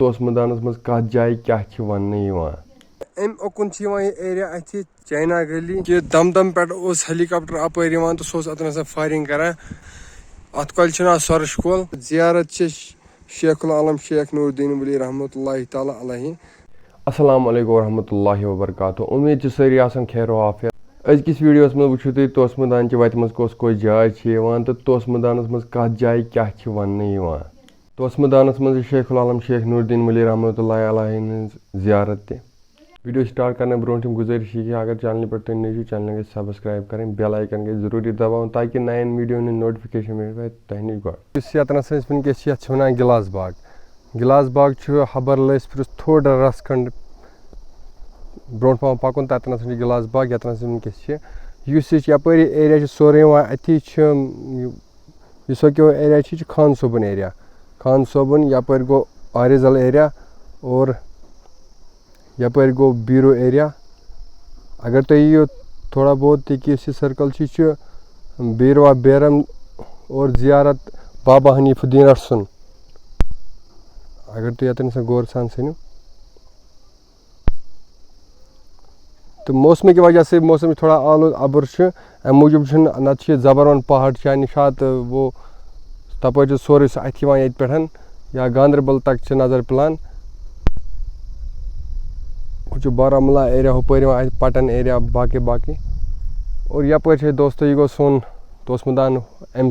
तोस मैदानस मज कत जाय क्या वन अम ओकुन एरिया अथ चाइना गली कि दम पे हेलीकॉप्टर अपर तो सह अतन फायरिंग करान अत कल नाव सरश कल जियारत शेखुल आलम शेख नूरुद्दीन वली रहमतुल्लाहि ताला अलैहि। अस्सलाम वालेकुम रहमतुल्लाहि व बरकातहू। उम्मीद सारी आसान खैर आफियत। अजकिस वीडियोस में वुचो तुम तोस मैदान वत मज कस जाय तो तोस मैदानस मज कत जाय क्या वन तोस मैदानस मज शेखुल आलम शेख नूरुद्दीन वली रहमतुल्लाहि अलैहि जियारत त। वीडियो स्टार्ट करने ब्रो गुजारिश कि अगर चैनल पर तुम नई चैनल गई सब्सक्राइब करें, बेल आइकन गई जरूरी दबाओ ताकि नयन वीडियो नोटिफिकेशन मिले तह नश गो वनकस वन गिलास बाग। गिलास बाग हबर लस फिर थोड़ा रस खंड ब्रो पा पकुन तथन गिलास बाग यतन वनकस यपरी एरिया सोरे अथी इस एरिया खान सोबन एरिया। खान सोबन यपर गो आरिजल एरिया और यपर गो बीरो एरिया। अगर तुम यीओ थोड़ा बहुत सर्कल बीरवा बेरम और जियारत बाबा हनीफुद्दीन अरसन। अगर तुम यतन गौर सान सनो तो मौसम की वजह से मौसम थोड़ा आलूद अबर अम मूजूब नत जबरवन पहाड़ निशात वो तप सोरे अथ पे या गांदरबल तक नजर पिलान बारामूला एरिया हपर पटन एरिया बाकी बाकी और यपर दोस्तों यह गो सोन तोस मैदान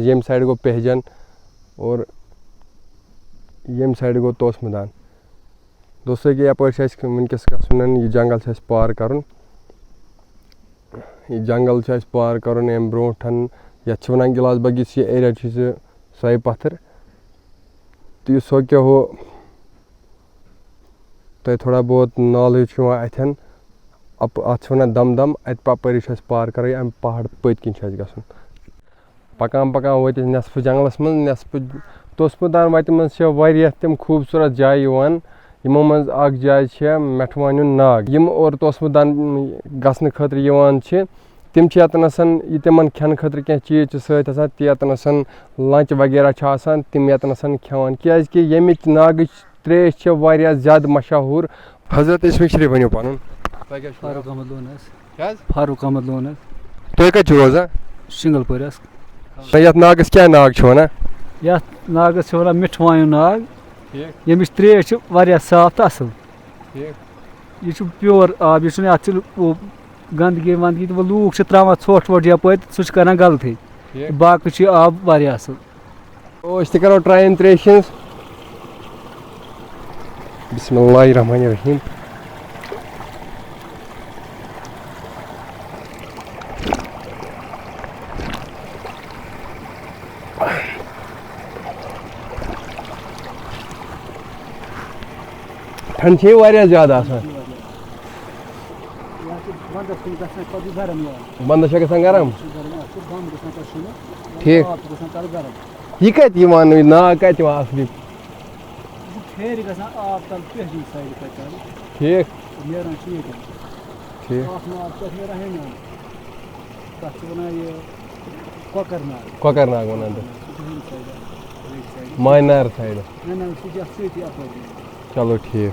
ये साइड गो पहजन और ये साइड गो तोस मैदान। दोस्तों कि यपर वनकस यह जंगल पार कर जंगल पार कर अम ब्रोठन ये वन गिलास बगिस ये एरिया सै पत्थर तो यह सोक्यो हो तो थोड़ा बहुत नॉलेज अथन अत दम दम अत पपर पार कर अम पहाड़ पत किन गन पकान पकान वत नेसफ जंगलस मज नेसफ तोस मैदान वत मज तम खूबसूरत जाय यमो मज जाय मेठवान नाग यम और तोस मैदान गसन खतर तिम यतन तमन खेन खतर क्या चीज सत यतन लंच वगैरह तिम यतन खेवान क्या यमिच नाग त्रेश ज्यादा मशहूर। हजरत इसमिक शरीफ वन पन फारूक अहमद लोन फारूक अहमद लोन तुम कत रोजान शिंगलपुर ये नागस क्या नाग वन ये नागस वन मिठवायु नाग यमिच त्रेश साफ तो असल यह प्योर आब यह गंदगी वंदगी तो लूक त्रावान ोट वोट यप सह कर गलत बाकी आब वारिया असल करो ट्राई त्रेश बिस्मिल्लाहिर्रहमानिर्रहीम। ठंड ज्यादा वंदस गरम ठीक यह कत नाग कत असली फेर आब तल पहली साइड ठीक ठीक कोकर नाग वन मायनार साइड चलो ठीक।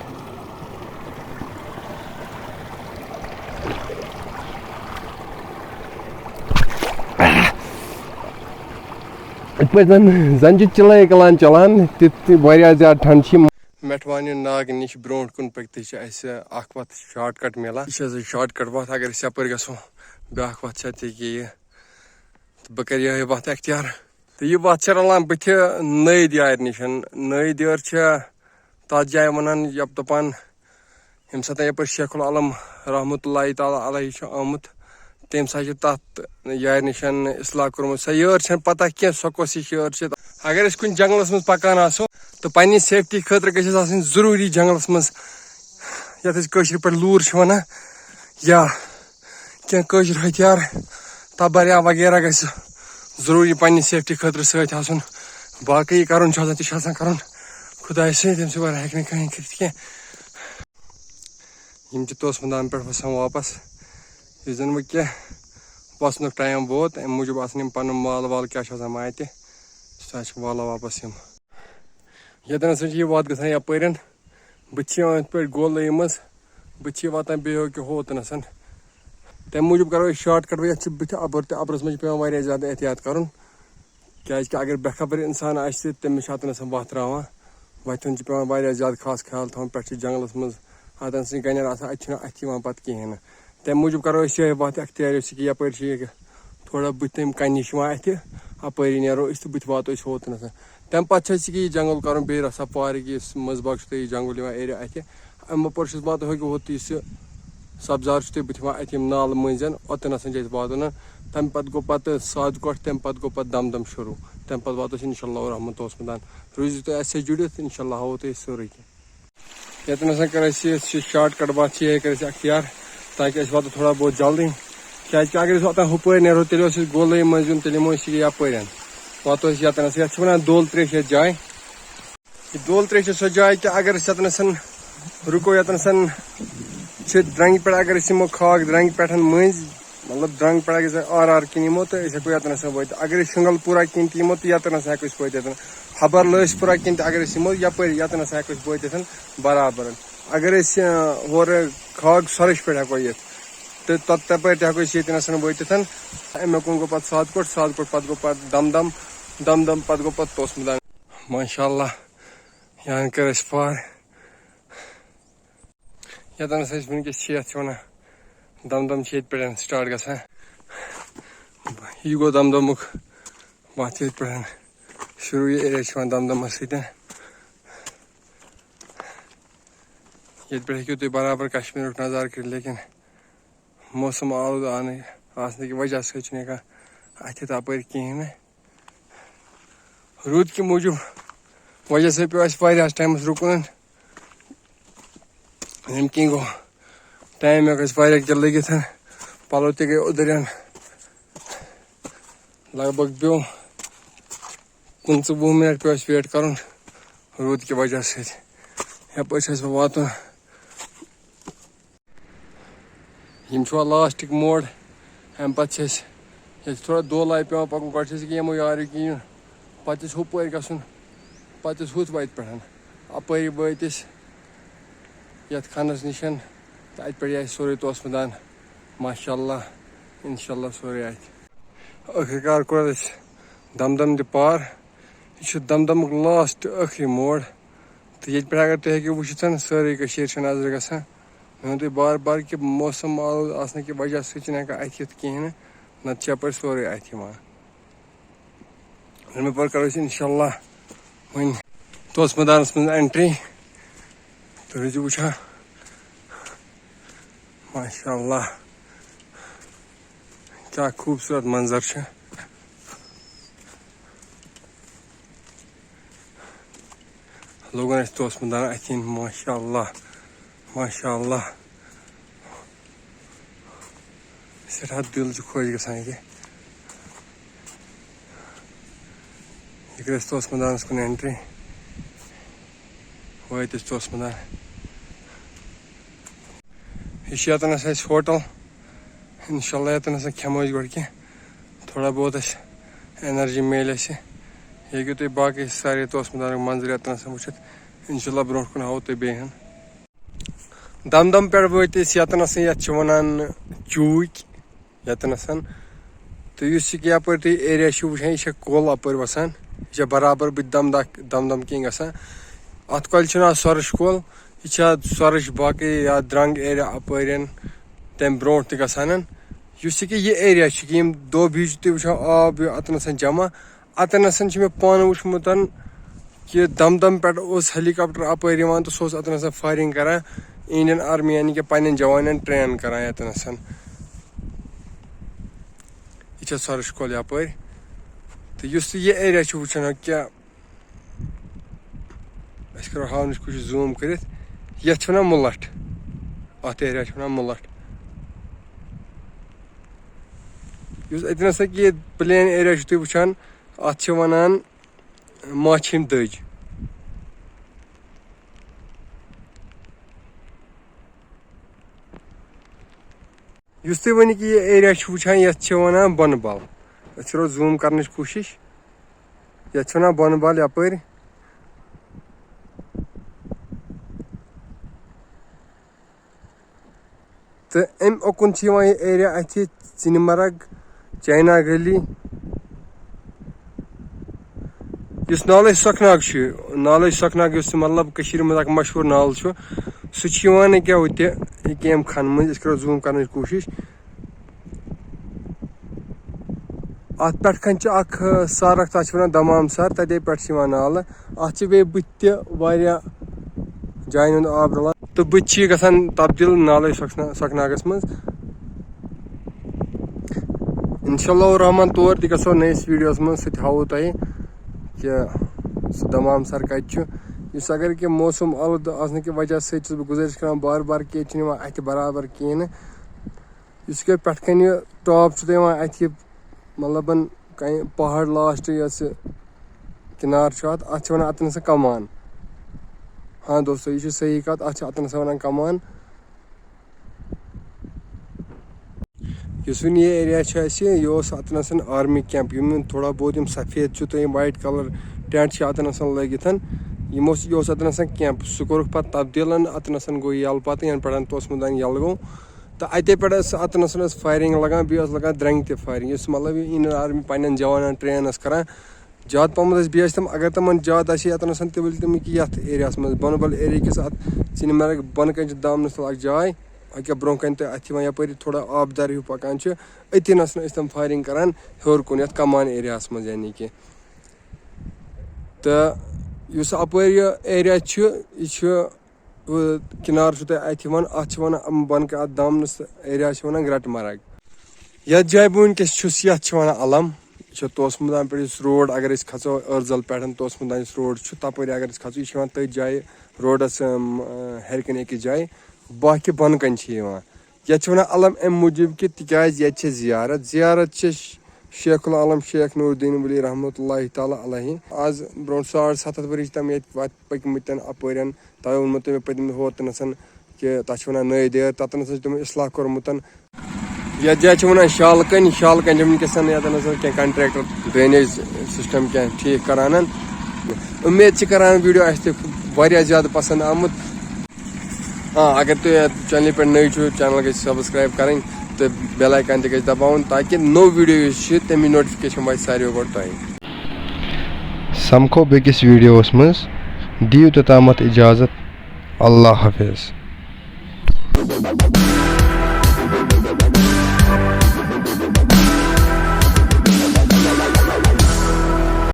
जन चिल्ले कलान चलान ज्यादा ठंड मेठवान नाग नश ब्रो कुन पकत वत शार्टकट मिलान यह शार्टकट वत अगर यपर गो ब्या वत कि बह कर यह वत अख्तियार तो यह वत रलान बुथ नई दियार नश नई दियार तथ जाए वन यप दपान यम सात यपर शेखुल आलम रहमतुल्लाहि ताला अलैहि आमुत तम सा तथ यार निशान इसलाह कोर्मुत सह यार पता क्या सो कस यार अगर कुछ जंगलस मज पकान आसो तो पन्नी सेफ्टी खतर गई जरूरी जंगलस मज ये पे लूर वन या क्या हथियार तबरिया वगैरह गई जरूरी पन्नी सेफ्टी खतर सत बाकी कर कर खुदा तम वर हे कहीं कर तोस मैदान पे वसान वापस इस जन वह क्या वसन टाइम वोत अम मूजूब आसान पन माल वाल क्या मात सह वाला वापस यतन यह वत ग यपर बुत पे गोल लयमज बुत वातान बेहो कि होतनस तम मूजूब करो शॉर्ट कट ये बुत अबर तो अबरस मज पे ज्यादा एहतियात कर क्या अगर बेखबर इंसान आस तमिस अतनस वत त्रावान वतन पे ज्यादा खास ख्याल थवन पे जंगलस मज अतन सी गनर अत पे कहें तम मूजूब करो ये वत अख्तियार यप थोड़ा बुत तम कन अत अपरी नो बुत वातो होतनस तम पे जंगल कर बे रसा पार्क मजबाग जंगल एरिया अत अम पर वात होत सब्जार बुत अत नाल मजन ओतनस वातन तम पे गो पे साद कोट तम पे गो पे दम शुरू तम पे वातो इंशाल्लाह रहमान तोसमदान रूजो तुम अस जुड़ित इंशाल्लाह हावो तुम सोरे ये कर शॉर्ट कट बात कर अख्तियार ताकि अस वातो थोड़ा बहुत जल्दी क्या अगर ओतन हुपर नो तेल गोल मज तेल यप वातो ये वन दोल त्रेश जाए दोल त्रेश सो जाए कि अगर ये रुको ये द्रंग पे अगर यमो खाक द्रंग पे मज मतलब द्रंग पे अगर आर किन यमो तो हेको ये वत अगर शुंगलपुरा किन तमो तो ये हेको वत हबर लसपुरा किन अगर यमो यप हेको वत बराबर अगर होर खाक सरश पे हेको ये तो तप हेको वत अमे कुन गो पे साद कोट पे गो पे दम पे गो पे तोसमदान माशाअल्लाह यहाँ कर पार ये वनकस वन दम पे स्टार्ट ग यह गो दम वत पे शुरू ये एरिया दम सत ये पे हेकू तुम बराबर कश्मीर नज़ार कर लेकिन मौसम आलूद आने की वजह से अत अप कहें रूद के मूजूब वजह से पे टाइम रुकन यम कि गो टाइम हेक लगित पलो ते गई उदरन लगभग बो 15-20 मिनट पे वेट कर रूद की वजह से यप वातन लास्ट मोड़ अम पे थोड़ा दो लाइ पे पकन गो यमो यार कह पे हुपर गन पे हुत वत पे अपरी वत ये खनस निश तो अत पे सोरे तोसमदान माशाअल्लाह इंशाल्लाह सोरे आखिरकार कोर दम पार यह दम लास्ट आखिरी मोड़ तो ये पे अगर तुम हेको वुचित सारे नजर गसान मैं तुम बार बार कि मौसम आलूद आने की वजह से अत ये कहें नत यप सोरे अत मे पर करो इंशाल्लाह वन तोसमदानस मज एंट्री तो रूजो वुचा माशाअल्लाह क्या खूबसूरत मंजर लोगन तोसमदान अथिन माशाअल्लाह माशाअल्लाह सठा दिल खुश गसान ये तोसमदानस कुन एंट्री वत तोसमदान यह होटल इंशाल्लाह ये खेमो गो कह थोड़ा बहुत एनर्जी मिल हेकू तुम बाकी सारे तोसमदान मंजर ये वुचित इंशाल्लाह ब्रो कुन हाव तुम बेहन दम पे वत ये वन चूक ये तो यप तुम एरिया वुचान यह कोल अपर वसान यह बराबर बुत दम किन गसान अत कल सरश कोल यह सरश बाकी या द्रंग एरिया अपन तम ब्रो गसान ये एरिया यम दो भी तुम वुचान आब अतन जमा अतन मे पान वुचमुत कि दम पे हेलीकॉप्टर अपर तो सह अतन फायरिंग करान इंडियन आर्मी यानी कि पन्न जवान ट्रेन करान ये यह सरश कोल यप तो ये एरिया वुचान क्या करो हावन कोशिश जूम कर ये वन मुलट अत एरिया वन मुलट अतन कि प्लेन एरिया तुम वुचान अत वन माछिम दज तुम वन कि यह एरिया वुचान ये वन बनबल करो जूम कर कोशिश ये वन बनबल यपर तो अम ओकुन एरिया अथ चिनमर्ग चाइना गली इस नाल सकनाग नाल सकनाग मतलब मज मशहूर नाल सह क्या होम खन मज करो जूम कर कोशिश अत पे सर तथ दमाम सर तते पे नाल अत बे बुत जान हुंद आब रलान तो बुत गसान तब्दील नाल सकनागस मज इंशाअल्लाह रहमान तौर तह गो नयस वीडियोस मज सह हावो तह कि दमाम सर कत अगर कि मौसम आलूद आने की वजह से गुजारिश कर बार बार कि अत बराबर कहें पे टॉप अत मतलब कहीं पहाड़ लास्ट यस किनार अत अतन सा कमान हाँ दोस्तों यह सही कत अतन सा वन कमान वन यह एरिया यह अतन आर्मी कैंप थोड़ा बहुत सफेद वाइट कलर टेंट अतन लगित यह अतन कैंप सह कोर पे तब्दील अतन गो यल पे यन पे तोसमुदान यल गो तो अते पे अतन फायरिंग लगान बे लगान द्रंग त फायरिंग मतलब इंडियन आर्मी पन्न जवान ट्रेन करान ज्यादा पहम तम अगर तम ज्यादा अतन तम तम ये एरिया मज बनबल एरिया किस चिनमर्ग बन कन दामनस तल जाए अके ब्रो कन अत यपर थोड़ा आबदार हिू पकान अति तम फायरिंग करान हर कुन कमान एरिया मज यानी कि तो अपर एरिया यह किनार अत वन बन दामनस एरिया वन ग्रटमर्ग ये जाए बह वनकस वन अलम यह तोसमुदान पे रोड अगर खो अर्जल पे तोसमुदान रोड तप अगर खो यह तथ जाए रोडस हरकन अकिस जाए बाकी बन कन ये वन अलम अम मूजूब कि तिकाज ये जियारत शेखुल आलम शेख नूरुद्दीन वली रहमतुल्लाह ताला अलैहि आज ब्रो 7.5 वरी तम ये पकमत अपर तवे वोनमो मे पतम होतन कि तथ वन नई देर ततन तम इसलाह कोरमुत ये जाए वन शालकन वनकस क्या कंट्रेक्टर ड्रेनेज सिस्टम क्या ठीक करान उम्मीद करान वीडियो वारिया ज्यादा पसंद आमुत हाँ अगर तुम चैनल पे नई चैनल गई सब्सक्राइब करें तो बेल आइकन तक दबाउन ताकि नो वीडियो तमी नोटिफिकेशन वात सारे गो तुम समखो बेकिस वीडियोस मज दियो तोतामत इजाजत अल्लाह हाफिज।